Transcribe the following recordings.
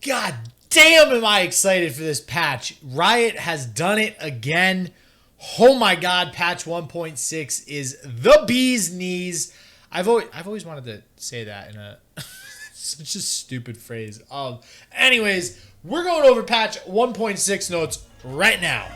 God damn, am I excited for this patch. Riot has done it again. Oh my God, patch 1.6 is the bee's knees. I've always wanted to say that in a such a stupid phrase. Anyways, we're going over patch 1.6 notes right now.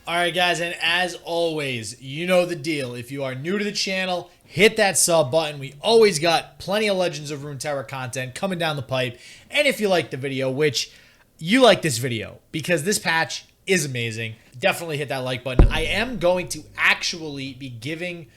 Alright guys, and as always, you know the deal. If you are new to the channel, hit that sub button. We always got plenty of Legends of Runeterra content coming down the pipe. And if you like the video, which you like this video, because this patch is amazing, definitely hit that like button. I am going to actually be giving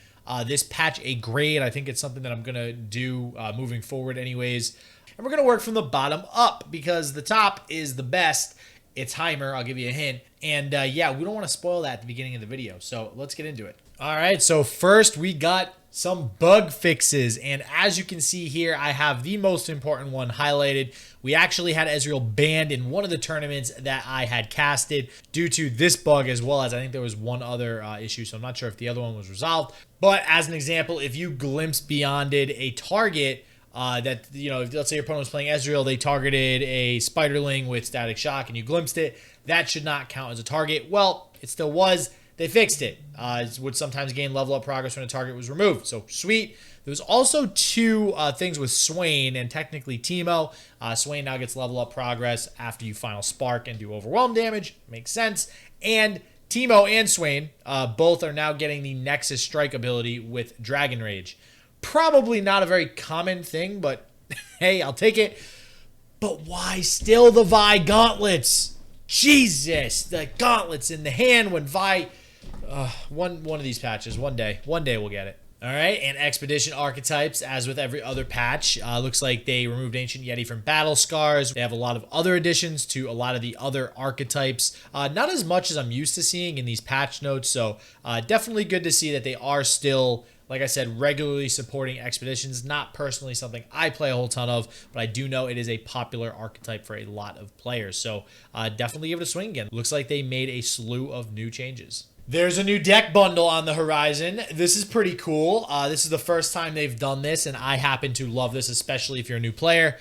this patch a grade. I think it's something that I'm going to do moving forward anyways. And we're going to work from the bottom up, because the top is the best. It's HEIMER, I'll give you a hint. And yeah, we don't want to spoil that at the beginning of the video, so let's get into it. All right, so first we got some bug fixes, and as you can see here, I have the most important one highlighted. We actually had Ezreal banned in one of the tournaments that I had casted due to this bug, as well as I think there was one other issue, so I'm not sure if the other one was resolved. But as an example, if you glimpse beyonded a target, that, you know, let's say your opponent was playing Ezreal, they targeted a Spiderling with Static Shock and you glimpsed it, that should not count as a target. Well, it still was. They fixed it. It would sometimes gain level up progress when a target was removed. So sweet. There was also two things with Swain and technically Teemo. Swain now gets level up progress after you final spark and do overwhelm damage. Makes sense. And Teemo and Swain both are now getting the Nexus Strike ability with Dragon Rage. Probably not a very common thing, but hey, I'll take it. But why still the Vi gauntlets? Jesus, the gauntlets in the hand when Vi... one of these patches, one day we'll get it. All right, and Expedition Archetypes, as with every other patch, looks like they removed Ancient Yeti from Battle Scars. They have a lot of other additions to a lot of the other archetypes. Not as much as I'm used to seeing in these patch notes, so definitely good to see that they are still, like I said, regularly supporting Expeditions. Not personally something I play a whole ton of, but I do know it is a popular archetype for a lot of players. So definitely give it a swing again. Looks like they made a slew of new changes. There's a new deck bundle on the horizon. This is pretty cool. This is the first time they've done this, and I happen to love this, especially if you're a new player.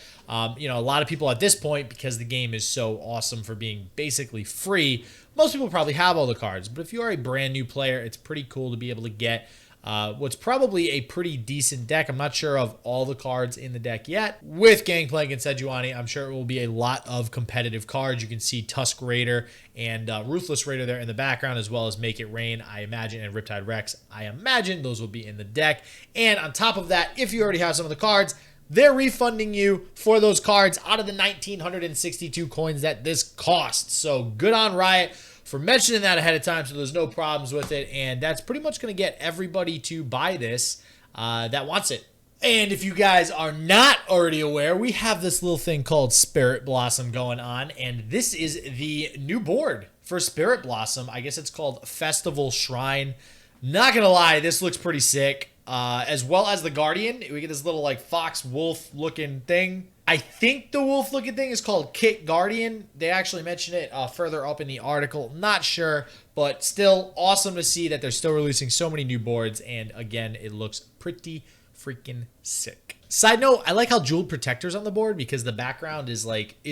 You know, a lot of people at this point, because the game is so awesome for being basically free, most people probably have all the cards. But if you are a brand new player, it's pretty cool to be able to get what's probably a pretty decent deck. I'm not sure of all the cards in the deck yet. With Gangplank and Sejuani, I'm sure it will be a lot of competitive cards. You can see Tusk Raider and Ruthless Raider there in the background, as well as Make It Rain, I imagine, and Riptide Rex. I imagine those will be in the deck. And on top of that, if you already have some of the cards, they're refunding you for those cards out of the 1,962 coins that this costs. So good on Riot for mentioning that ahead of time, so there's no problems with it. And that's pretty much going to get everybody to buy this that wants it. And if you guys are not already aware, we have this little thing called Spirit Blossom going on. And this is the new board for Spirit Blossom. I guess it's called Festival Shrine. Not going to lie, this looks pretty sick. As well as the Guardian. We get this little like fox wolf looking thing. I think the wolf looking thing is called Kit Guardian. They actually mention it further up in the article. Not sure, but still awesome to see that they're still releasing so many new boards. And again, it looks pretty freaking sick. Side note, I like how jeweled protectors on the board, because the background is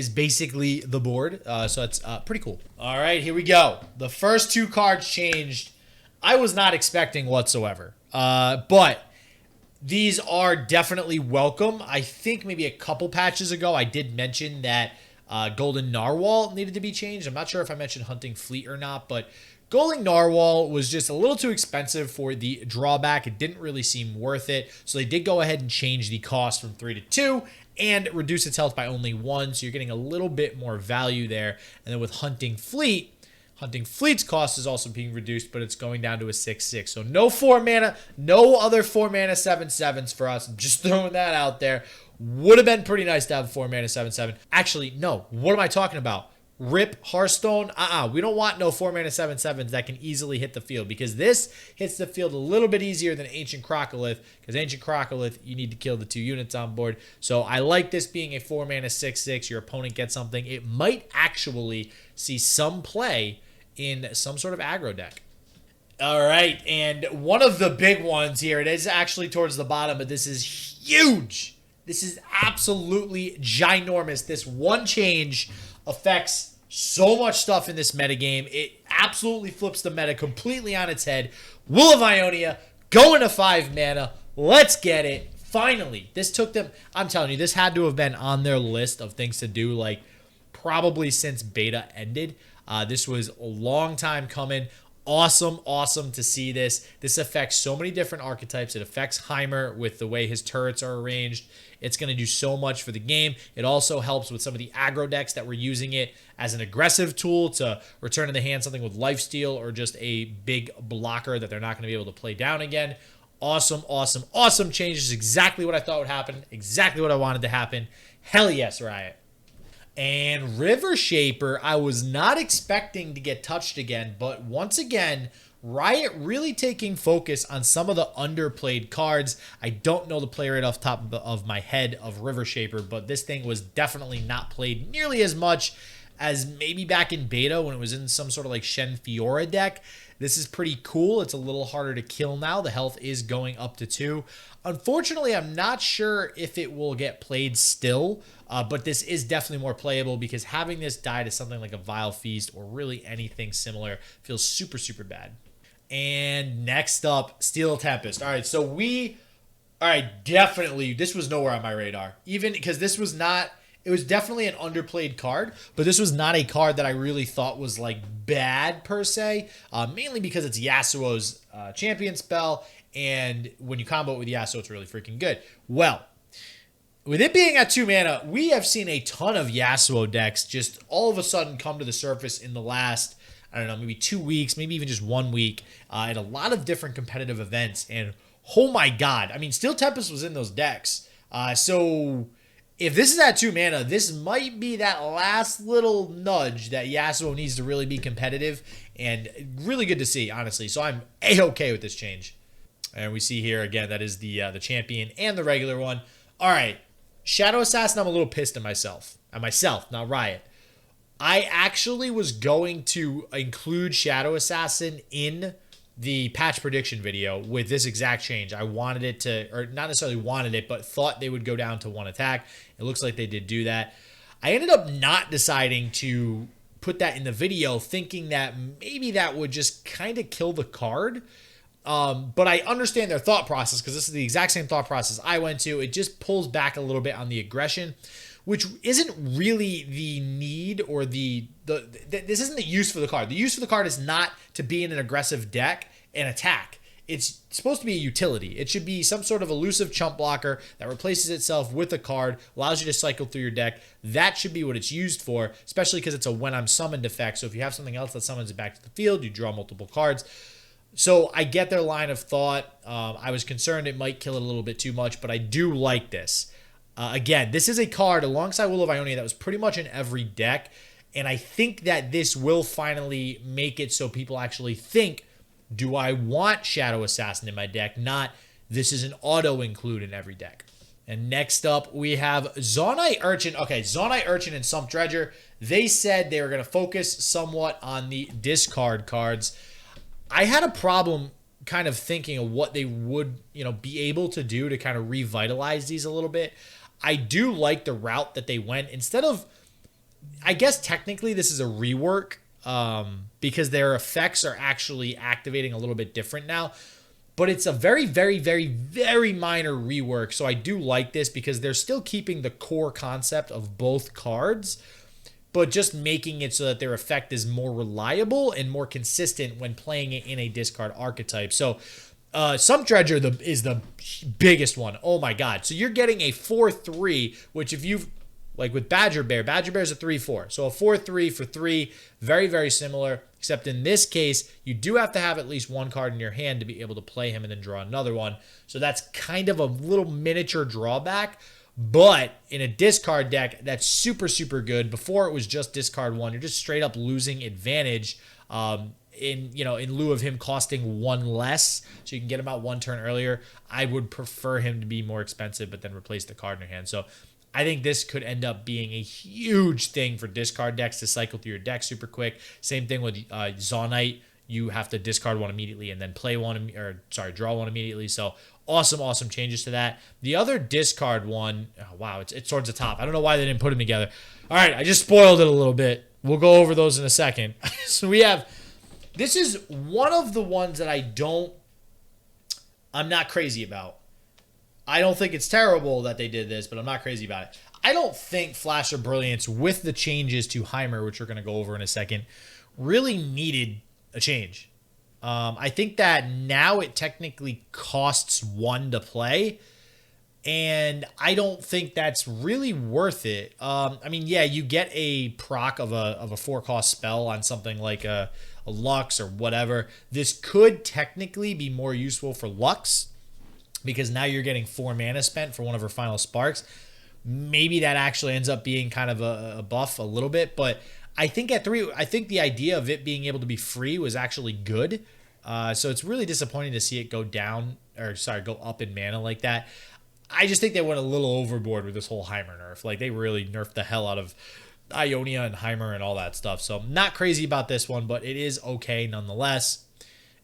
basically the board. So it's pretty cool. All right, here we go. The first two cards changed. I was not expecting whatsoever. But these are definitely welcome. I think maybe a couple patches ago I did mention that Golden Narwhal needed to be changed. I'm not sure if I mentioned Hunting Fleet or not, but Golden Narwhal was just a little too expensive for the drawback. It didn't really seem worth it. So they did go ahead and change the cost from 3 to 2 and reduce its health by only 1. So you're getting a little bit more value there. And then with Hunting Fleet's cost is also being reduced, but it's going down to a 6/6. So no 4 mana, no other 4 mana 7/7s for us. I'm just throwing that out there. Would have been pretty nice to have a 4 mana 7/7. Actually, no. What am I talking about? rip Hearthstone. We don't want no 4 mana 7/7s that can easily hit the field, because this hits the field a little bit easier than Ancient Crocolith, because Ancient Crocolith, you need to kill the 2 units on board. So I like this being a 4 mana 6/6. Your opponent gets something. It might actually see some play in some sort of aggro deck. All right, and one of the big ones here, it is actually towards the bottom, but this is huge. This is absolutely ginormous. This one change affects so much stuff in this metagame. It absolutely flips the meta completely on its head. Will of Ionia going to 5 mana. Let's get it. Finally. This took them, I'm telling you, this had to have been on their list of things to do, like, probably since beta ended. This was a long time coming. Awesome to see this. This affects so many different archetypes. It affects Heimer with the way his turrets are arranged. It's going to do so much for the game. It also helps with some of the aggro decks that were using it as an aggressive tool to return in the hand something with lifesteal or just a big blocker that they're not going to be able to play down again. Awesome changes. Exactly what I thought would happen. Exactly what I wanted to happen. Hell yes, Riot. And River Shaper, I was not expecting to get touched again, but once again, Riot really taking focus on some of the underplayed cards. I don't know the play rate off the top of my head of River Shaper, but this thing was definitely not played nearly as much as maybe back in beta when it was in some sort of like Shen Fiora deck. This is pretty cool. It's a little harder to kill now. The health is going up to 2. Unfortunately, I'm not sure if it will get played still, but this is definitely more playable because having this die to something like a Vile Feast or really anything similar feels super bad. And next up, Steel Tempest. All right, so definitely, this was nowhere on my radar. Even because this was not, it was definitely an underplayed card, but this was not a card that I really thought was like bad per se, mainly because it's Yasuo's champion spell, and when you combo it with Yasuo, it's really freaking good. Well, with it being at 2 mana, we have seen a ton of Yasuo decks just all of a sudden come to the surface in the last, I don't know, maybe 2 weeks, maybe even just 1 week, at a lot of different competitive events. And oh my god, I mean, Steel Tempest was in those decks. So if this is at 2 mana, this might be that last little nudge that Yasuo needs to really be competitive, and really good to see, honestly. So I'm A-okay with this change. And we see here, again, that is the champion and the regular one. All right, Shadow Assassin, I'm a little pissed at myself. Not Riot. I actually was going to include Shadow Assassin in the patch prediction video with this exact change. I wanted it to, or not necessarily wanted it, but thought they would go down to 1 attack. It looks like they did do that. I ended up not deciding to put that in the video, thinking that maybe that would just kind of kill the card. But I understand their thought process because this is the exact same thought process I went to. It just pulls back a little bit on the aggression, which isn't really the need or this isn't the use for the card. The use for the card is not to be in an aggressive deck and attack. It's supposed to be a utility. It should be some sort of elusive chump blocker that replaces itself with a card, allows you to cycle through your deck. That should be what it's used for, especially because it's a when I'm summoned effect. So if you have something else that summons it back to the field, you draw multiple cards. So I get their line of thought. I was concerned it might kill it a little bit too much, but I do like this. Again, this is a card alongside Will of Ionia that was pretty much in every deck, and I think that this will finally make it so people actually think, do I want Shadow Assassin in my deck? Not, this is an auto-include in every deck. And next up, we have Zaunite Urchin. Okay, Zaunite Urchin and Sump Dredger. They said they were going to focus somewhat on the discard cards. I had a problem kind of thinking of what they would, be able to do to kind of revitalize these a little bit. I do like the route that they went. Instead of, I guess technically this is a rework because their effects are actually activating a little bit different now. But it's a very minor rework. So I do like this because they're still keeping the core concept of both cards, but just making it so that their effect is more reliable and more consistent when playing it in a discard archetype. So Sump Dredger is the biggest one. Oh my god. So you're getting a 4/3, which if you've, like with Badger Bear is a 3/4. So a 4/3 for 3, very similar, except in this case, you do have to have at least one card in your hand to be able to play him and then draw another one. So that's kind of a little miniature drawback. But in a discard deck, that's super, super good. Before it was just discard 1. You're just straight up losing advantage in lieu of him costing 1 less. So you can get him out 1 turn earlier. I would prefer him to be more expensive, but then replace the card in your hand. So I think this could end up being a huge thing for discard decks to cycle through your deck super quick. Same thing with Zaunite. You have to discard 1 immediately and then draw 1 immediately. So awesome changes to that. The other discard one, oh, wow, it's towards the top. I don't know why they didn't put them together. All right, I just spoiled it a little bit. We'll go over those in a second. So we have, this is one of the ones that I'm not crazy about. I don't think it's terrible that they did this, but I'm not crazy about it. I don't think Flash of Brilliance, with the changes to Heimer, which we're going to go over in a second, really needed a change. I think that now it technically costs 1 to play, and I don't think that's really worth it. I mean, yeah, you get a proc of a 4-cost spell on something like a Lux or whatever. This could technically be more useful for Lux, because now you're getting 4 mana spent for one of her final sparks. Maybe that actually ends up being kind of a buff a little bit, but I think at 3, I think the idea of it being able to be free was actually good. So it's really disappointing to see it go up in mana like that. I just think they went a little overboard with this whole Heimer nerf. Like, they really nerfed the hell out of Ionia and Heimer and all that stuff. So not crazy about this one, but it is okay nonetheless.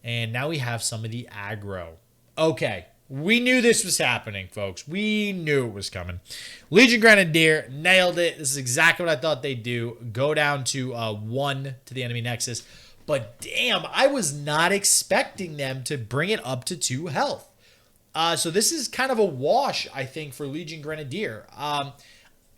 And now we have some of the aggro. Okay. We knew this was happening, folks. We knew it was coming. Legion Grenadier nailed it. This is exactly what I thought they'd do. Go down to 1 to the enemy nexus. But damn, I was not expecting them to bring it up to 2 health. So this is kind of a wash, I think, for Legion Grenadier.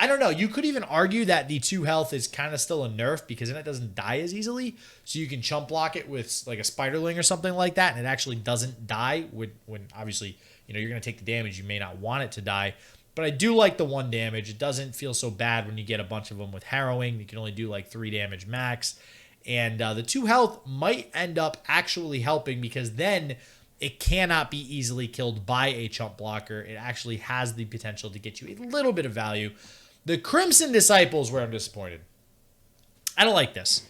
I don't know. You could even argue that the 2 health is kind of still a nerf, because then it doesn't die as easily. So you can chump block it with like a Spiderling or something like that, and it actually doesn't die when obviously, you're going to take the damage. You may not want it to die. But I do like the 1 damage. It doesn't feel so bad when you get a bunch of them with Harrowing. You can only do like 3 damage max. And the 2 health might end up actually helping, because then it cannot be easily killed by a chump blocker. It actually has the potential to get you a little bit of value. The Crimson Disciples where I'm disappointed. I don't like this.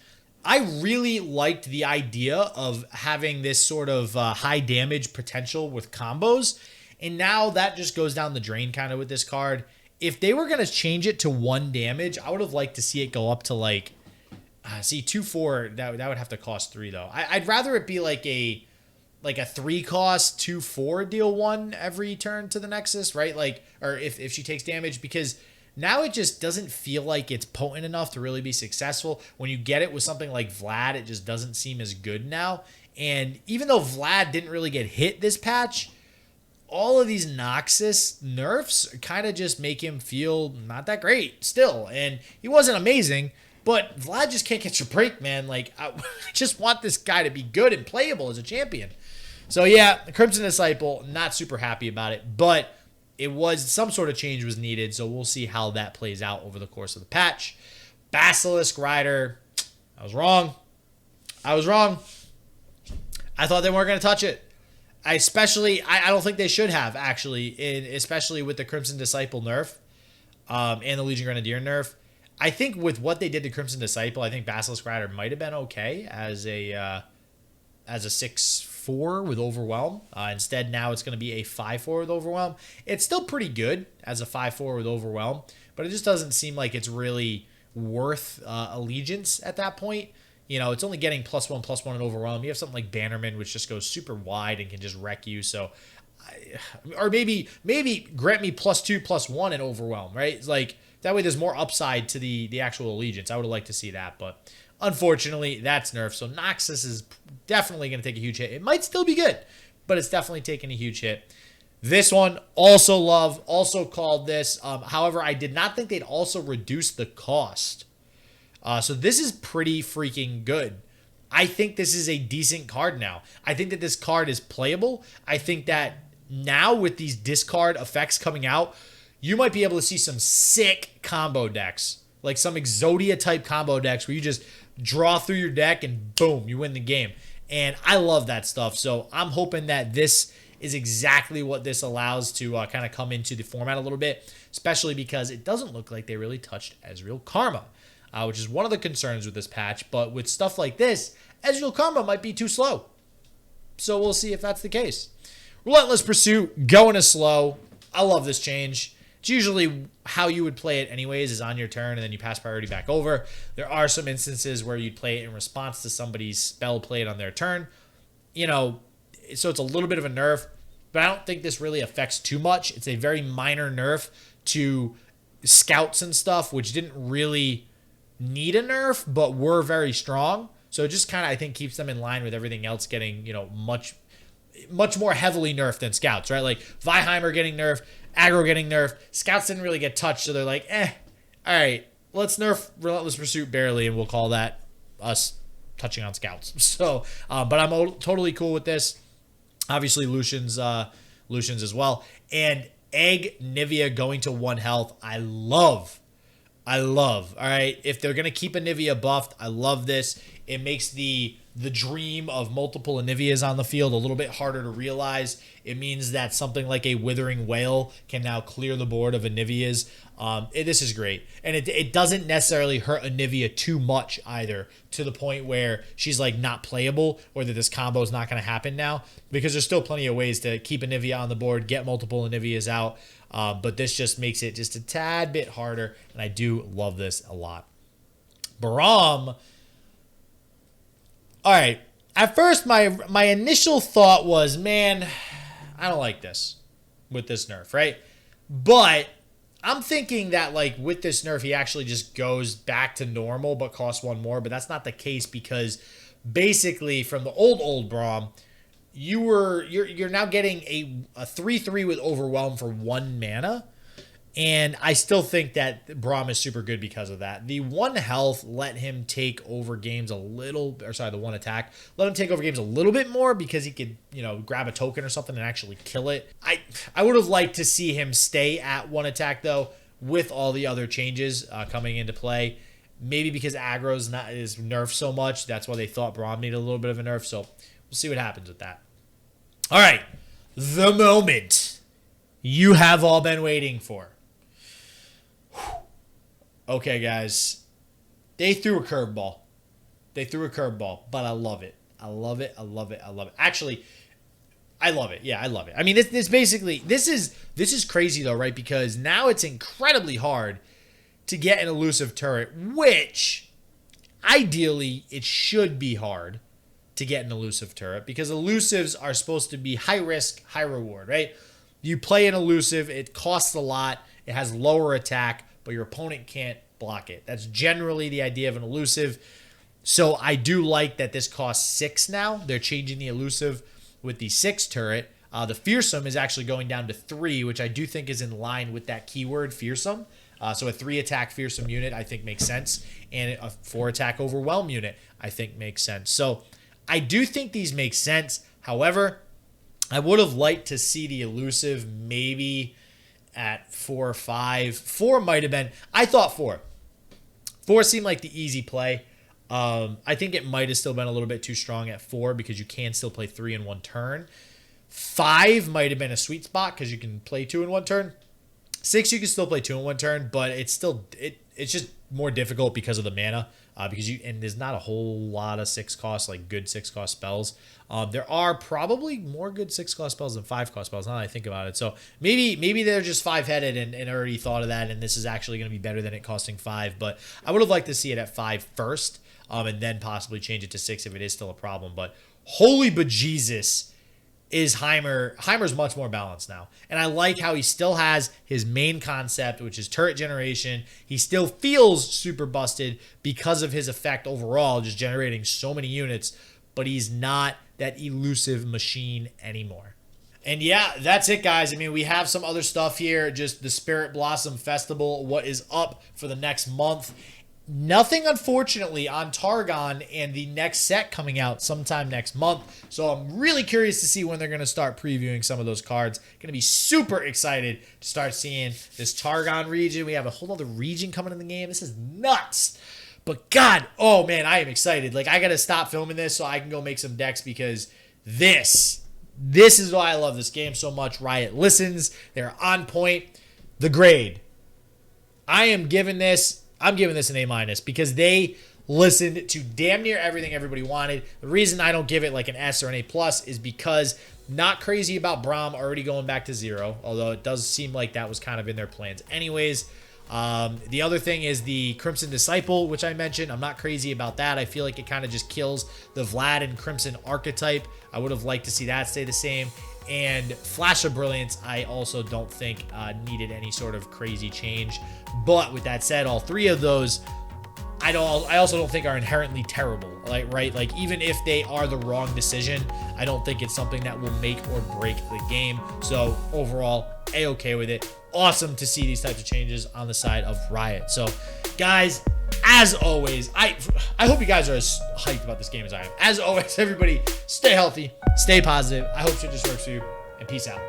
I really liked the idea of having this sort of high damage potential with combos, and now that just goes down the drain kind of with this card. If they were going to change it to 1 damage, I would have liked to see it go up to like, 2/4. That would have to cost 3 though. I'd rather it be like a 3 cost 2/4 deal 1 every turn to the Nexus, right? Like, or if she takes damage, because now it just doesn't feel like it's potent enough to really be successful. When you get it with something like Vlad, it just doesn't seem as good now. And even though Vlad didn't really get hit this patch, all of these Noxus nerfs kind of just make him feel not that great still. And he wasn't amazing, but Vlad just can't catch a break, man. Like, I just want this guy to be good and playable as a champion. So yeah, the Crimson Disciple, not super happy about it, but it was some sort of change was needed, so we'll see how that plays out over the course of the patch. Basilisk Rider, I was wrong. I thought they weren't going to touch it. I don't think they should have, actually, especially with the Crimson Disciple nerf and the Legion Grenadier nerf. I think with what they did to Crimson Disciple, I think Basilisk Rider might have been okay as a 6/4 with Overwhelm. Instead, now it's going to be a 5/4 with Overwhelm. It's still pretty good as a 5/4 with Overwhelm, but it just doesn't seem like it's really worth allegiance at that point. It's only getting +1/+1 in Overwhelm. You have something like Bannerman, which just goes super wide and can just wreck you. So, or maybe grant me +2/+1 in Overwhelm, right? It's like, that way there's more upside to the actual allegiance. I would have liked to see that, but unfortunately, that's nerfed. So Noxus is definitely going to take a huge hit. It might still be good, but it's definitely taking a huge hit. This one, also love, also called this. However, I did not think they'd also reduce the cost. So this is pretty freaking good. I think this is a decent card now. I think that this card is playable. I think that now with these discard effects coming out, you might be able to see some sick combo decks, like some Exodia type combo decks where you just draw through your deck and boom, you win the game. And I love that stuff. So I'm hoping that this is exactly what this allows to kind of come into the format a little bit, especially because it doesn't look like they really touched Ezreal Karma, which is one of the concerns with this patch. But with stuff like this, Ezreal Karma might be too slow. So we'll see if that's the case. Relentless Pursuit, going to slow. I love this change. It's usually how you would play it anyways, is on your turn and then you pass priority back over. There are some instances where you'd play it in response to somebody's spell played on their turn. You know, so it's a little bit of a nerf, but I don't think this really affects too much. It's a very minor nerf to scouts and stuff, which didn't really need a nerf, but were very strong. So it just kind of, I think, keeps them in line with everything else getting, you know, much more heavily nerfed than scouts, right? Like Vieheimer getting nerfed, aggro getting nerfed. Scouts didn't really get touched, so they're like, all right, let's nerf Relentless Pursuit barely, and we'll call that us touching on scouts. So, but I'm totally cool with this. Obviously, Lucian's as well. And Egg Nivea going to 1 health, I love. All right, if they're gonna keep a Nivea buffed, I love this. It makes the dream of multiple Anivias on the field a little bit harder to realize. It means that something like a Withering Whale can now clear the board of Anivias. This is great. And it doesn't necessarily hurt Anivia too much either, to the point where she's like not playable, or that this combo is not going to happen now, because there's still plenty of ways to keep Anivia on the board, get multiple Anivias out. But this just makes it just a tad bit harder, and I do love this a lot. Braum. All right. At first, my initial thought was, man, I don't like this with this nerf, right? But I'm thinking that, like, with this nerf, he actually just goes back to normal but costs 1 more. But that's not the case, because basically from the old Braum, you're now getting a 3/3 with Overwhelm for 1 mana. And I still think that Braum is super good because of that. The 1 health let him take over games a little, or sorry, the 1 attack let him take over games a little bit more, because he could, you know, grab a token or something and actually kill it. I would have liked to see him stay at 1 attack though, with all the other changes coming into play. Maybe because aggro is nerfed so much, that's why they thought Braum needed a little bit of a nerf. So we'll see what happens with that. All right, the moment you have all been waiting for. Okay, guys, they threw a curveball. But I love it. I love it. Actually, I love it. Yeah, I love it. I mean, this is crazy though, right? Because now it's incredibly hard to get an elusive turret, which ideally it should be hard to get an elusive turret, because elusives are supposed to be high risk, high reward, right? You play an elusive, it costs a lot, it has lower attack, but your opponent can't block it. That's generally the idea of an elusive. So I do like that this costs 6 now. They're changing the elusive with the 6 turret. The fearsome is actually going down to 3, which I do think is in line with that keyword fearsome. So a 3 attack fearsome unit I think makes sense, and a 4 attack overwhelm unit I think makes sense. So I do think these make sense. However, I would have liked to see the elusive maybe at 4 or 5. 4 might have been. I thought 4. 4 seemed like the easy play. I think it might have still been a little bit too strong at 4, because you can still play 3 in 1 turn. 5 might have been a sweet spot, because you can play 2 in 1 turn. 6 you can still play 2 in 1 turn, but it's still it's just more difficult because of the mana. Because there's not a whole lot of 6 cost, like good 6 cost spells. There are probably more good 6 cost spells than 5 cost spells, now that I think about it. So maybe they're just 5-headed and already thought of that, and this is actually going to be better than it costing 5. But I would have liked to see it at 5 first, and then possibly change it to 6 if it is still a problem. But holy bejesus, is Heimer's much more balanced now. And I like how he still has his main concept, which is turret generation. He still feels super busted because of his effect overall, just generating so many units, but he's not that elusive machine anymore. And yeah, that's it, guys. I mean, we have some other stuff here, just the Spirit Blossom Festival, what is up for the next month. Nothing, unfortunately, on Targon and the next set coming out sometime next month. So I'm really curious to see when they're going to start previewing some of those cards. Going to be super excited to start seeing this Targon region. We have a whole other region coming in the game. This is nuts. But God, oh man, I am excited. Like, I got to stop filming this so I can go make some decks, because this This is why I love this game so much. Riot listens. They're on point. The grade. I'm giving this an A- because they listened to damn near everything everybody wanted. The reason I don't give it like an S or an A+ is because not crazy about Braum already going back to 0, although it does seem like that was kind of in their plans anyways. The other thing is the Crimson Disciple, which I mentioned. I'm not crazy about that. I feel like it kind of just kills the Vlad and Crimson archetype. I would have liked to see that stay the same. And Flash of Brilliance, I also don't think needed any sort of crazy change. But with that said, all three of those, I also don't think are inherently terrible. Like even if they are the wrong decision, I don't think it's something that will make or break the game. So overall, A-okay with it. Awesome to see these types of changes on the side of Riot. So guys, as always, I hope you guys are as hyped about this game as I am. As always, everybody, stay healthy, stay positive. I hope shit just works for you, and peace out.